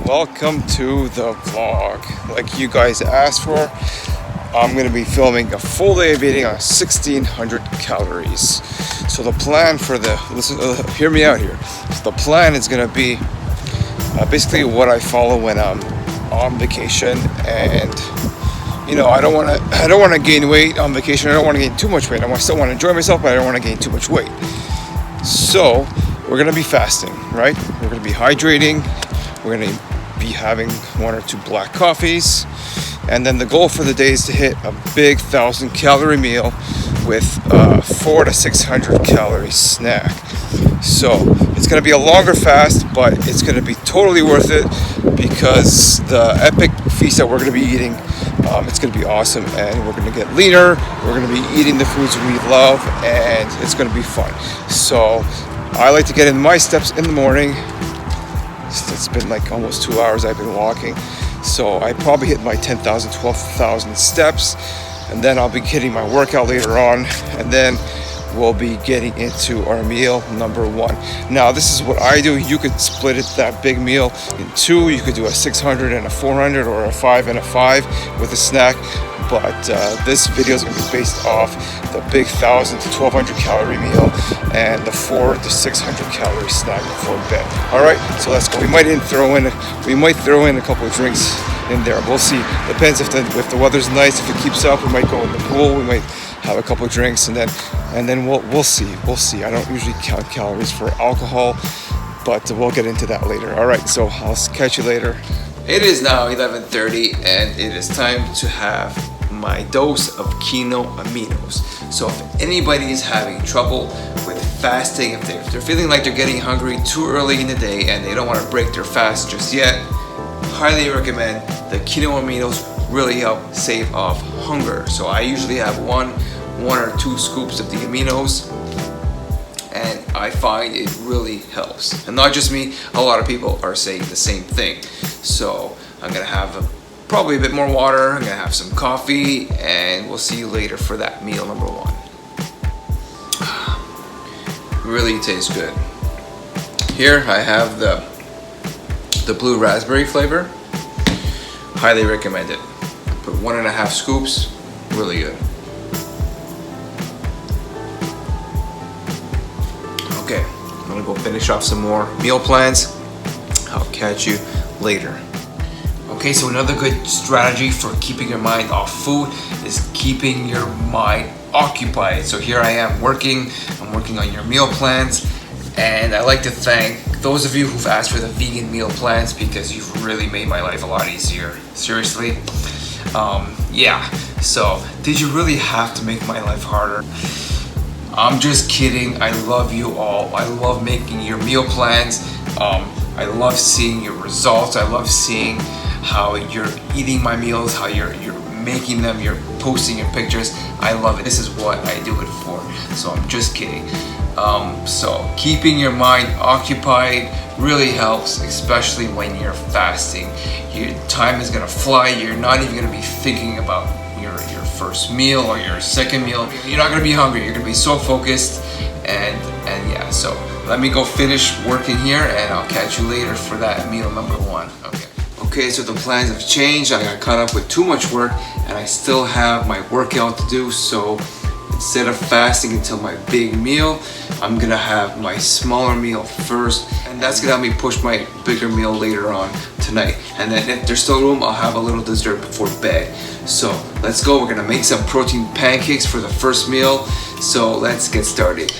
welcome to the vlog. Like you guys asked for, I'm going to be filming a full day of eating on 1,600 calories. So the plan for hear me out here. So the plan is going to be basically what I follow when I'm on vacation, and I don't want to gain weight on vacation. I don't want to gain too much weight. I still want to enjoy myself, but I don't want to gain too much weight. So we're going to be fasting, right? We're going to be hydrating. We're going to be having 1 or 2 black coffees. And then the goal for the day is to hit a big 1,000-calorie meal with 400 to 600 calorie snack. So it's going to be a longer fast, but it's going to be totally worth it because the epic feast that we're going to be eating, it's going to be awesome, and we're going to get leaner. We're going to be eating the foods we love, and it's going to be fun. So I like to get in my steps in the morning. It's been like almost 2 hours I've been walking. So I probably hit my 10,000, 12,000 steps, and then I'll be hitting my workout later on, and then we'll be getting into our meal number 1. Now this is what I do. You could split that big meal in 2. You could do a 600 and a 400, or a 5 and a 5 with a snack. But this video is going to be based off the big 1,000 to 1,200 calorie meal and the 400 to 600 calorie snack before bed. All right, so let's go. We might throw in a couple of drinks in there. We'll see. Depends if the weather's nice. If it keeps up, we might go in the pool. We might have a couple of drinks, and then we'll see. We'll see. I don't usually count calories for alcohol, but we'll get into that later. All right, so I'll catch you later. It is now 11:30, and it is time to have my dose of Keto Aminos. So if anybody is having trouble with fasting, if they're feeling like they're getting hungry too early in the day and they don't want to break their fast just yet, highly recommend the Keto Aminos. Really help save off hunger. So I usually have one or 2 scoops of the aminos, and I find it really helps. And not just me, a lot of people are saying the same thing. So I'm gonna have probably a bit more water. I'm gonna have some coffee, and we'll see you later for that meal number 1. Really tastes good. Here I have the blue raspberry flavor. Highly recommend it. Put 1.5 scoops. Really good. Okay, I'm gonna go finish off some more meal plans. I'll catch you later. Okay, so another good strategy for keeping your mind off food is keeping your mind occupied. So here I am working. I'm working on your meal plans, and I like to thank those of you who've asked for the vegan meal plans because you've really made my life a lot easier. Seriously. Yeah, so did you really have to make my life harder? I'm just kidding. I love you all. I love making your meal plans. I love seeing your results. I love seeing how you're eating my meals, how you're making them, you're posting your pictures. I love it. This is what I do it for. So I'm just kidding. So keeping your mind occupied really helps, especially when you're fasting. Your time is gonna fly. You're not even gonna be thinking about your first meal or your second meal. You're not gonna be hungry. You're gonna be so focused, and yeah. So let me go finish working here, and I'll catch you later for that meal number 1. Okay, so the plans have changed. I got caught up with too much work, and I still have my workout to do. So instead of fasting until my big meal, I'm gonna have my smaller meal first, and that's gonna help me push my bigger meal later on tonight. And then if there's still room, I'll have a little dessert before bed. So let's go. We're gonna make some protein pancakes for the first meal. So let's get started.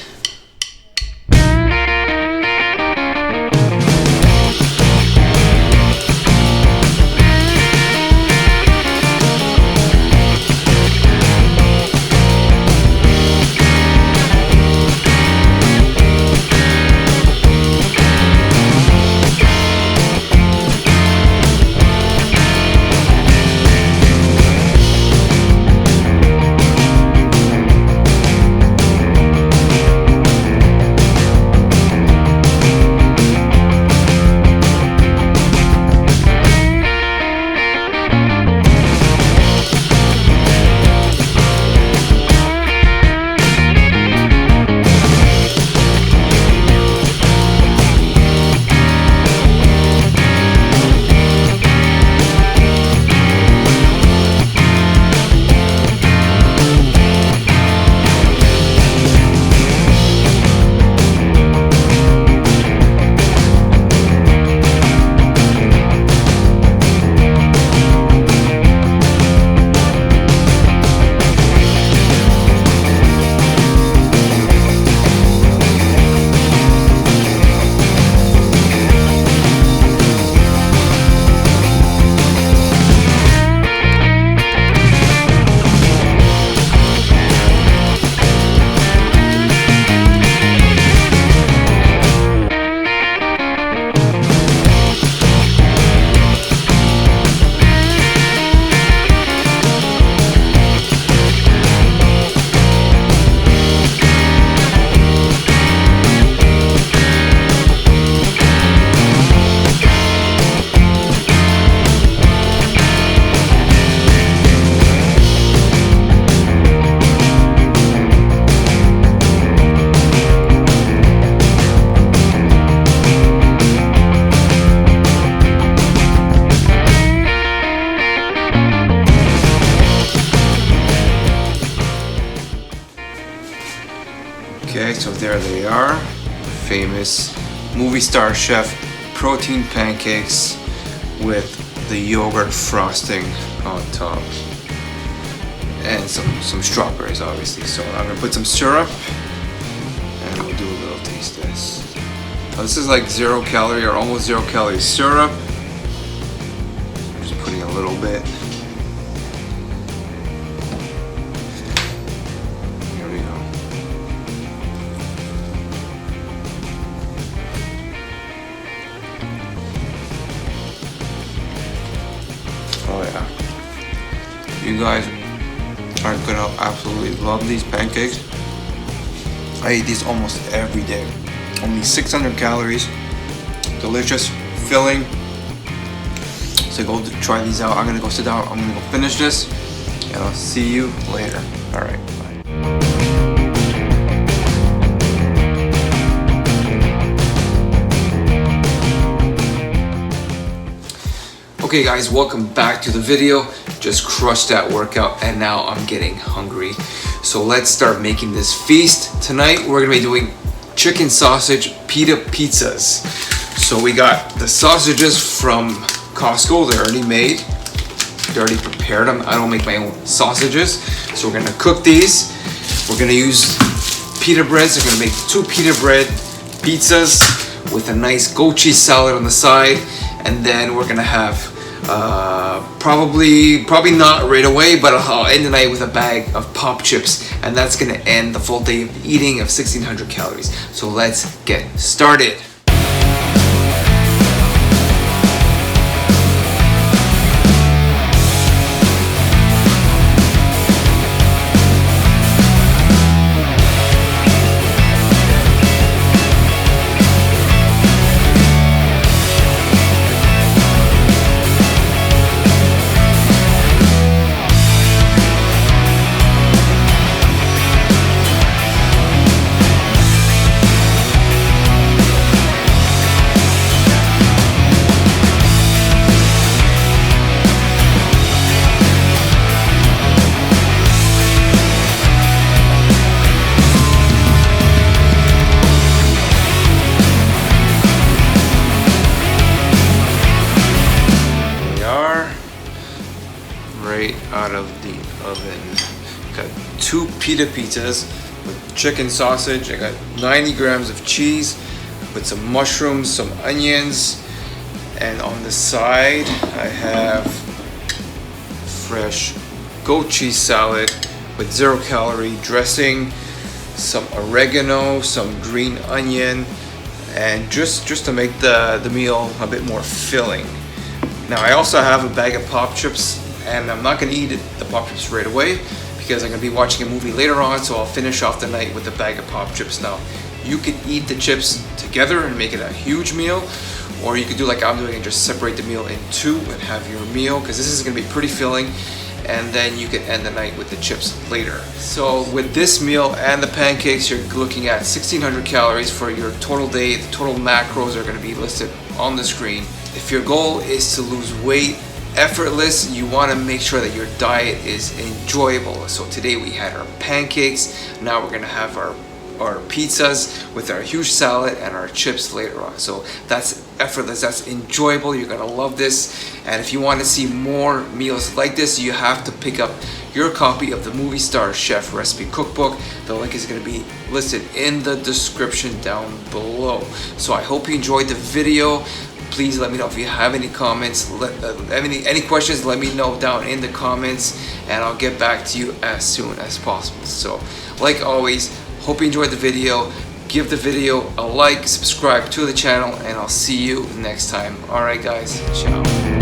there they are. Famous movie star chef protein pancakes with the yogurt frosting on top. And some strawberries, obviously. So I'm gonna put some syrup and we'll do a little taste test. Now, this is like 0 calorie or almost 0 calorie syrup. I'm just putting a little bit. Here we go. Oh yeah. You guys are gonna absolutely love these pancakes. I eat these almost every day. Only 600 calories, delicious, filling. So go try these out. I'm gonna go sit down, I'm gonna go finish this, and I'll see you later. All right, bye. Okay guys, welcome back to the video. Just crushed that workout and now I'm getting hungry. So let's start making this feast. Tonight we're gonna be doing chicken sausage pita pizzas. So we got the sausages from Costco. They're already made. They already prepared them. I don't make my own sausages. So we're gonna cook these. We're gonna use pita breads. We're gonna make 2 pita bread pizzas with a nice goat cheese salad on the side. And then we're gonna have probably not right away, but I'll end the night with a bag of pop chips, and that's gonna end the full day of eating of 1600 calories. So let's get started. Right out of the oven. Got 2 pita pizzas with chicken sausage. I got 90 grams of cheese with some mushrooms, some onions, and on the side I have fresh goat cheese salad with 0 calorie dressing, some oregano, some green onion, and just to make the meal a bit more filling. Now I also have a bag of pop chips, and I'm not gonna eat the pop chips right away because I'm gonna be watching a movie later on, so I'll finish off the night with a bag of pop chips. Now, you can eat the chips together and make it a huge meal, or you could do like I'm doing and just separate the meal in 2 and have your meal, because this is gonna be pretty filling, and then you can end the night with the chips later. So with this meal and the pancakes, you're looking at 1600 calories for your total day. The total macros are gonna be listed on the screen. If your goal is to lose weight effortless, you want to make sure that your diet is enjoyable. So today we had our pancakes. Now we're gonna have our pizzas with our huge salad and our chips later on. So that's effortless, that's enjoyable. You're gonna love this. And if you want to see more meals like this, you have to pick up your copy of the Movie Star Chef Recipe Cookbook. The link is going to be listed in the description down below. So I hope you enjoyed the video. Please let me know if you have any comments, any questions, let me know down in the comments, and I'll get back to you as soon as possible. So like always, hope you enjoyed the video. Give the video a like, subscribe to the channel, and I'll see you next time. Alright guys, ciao.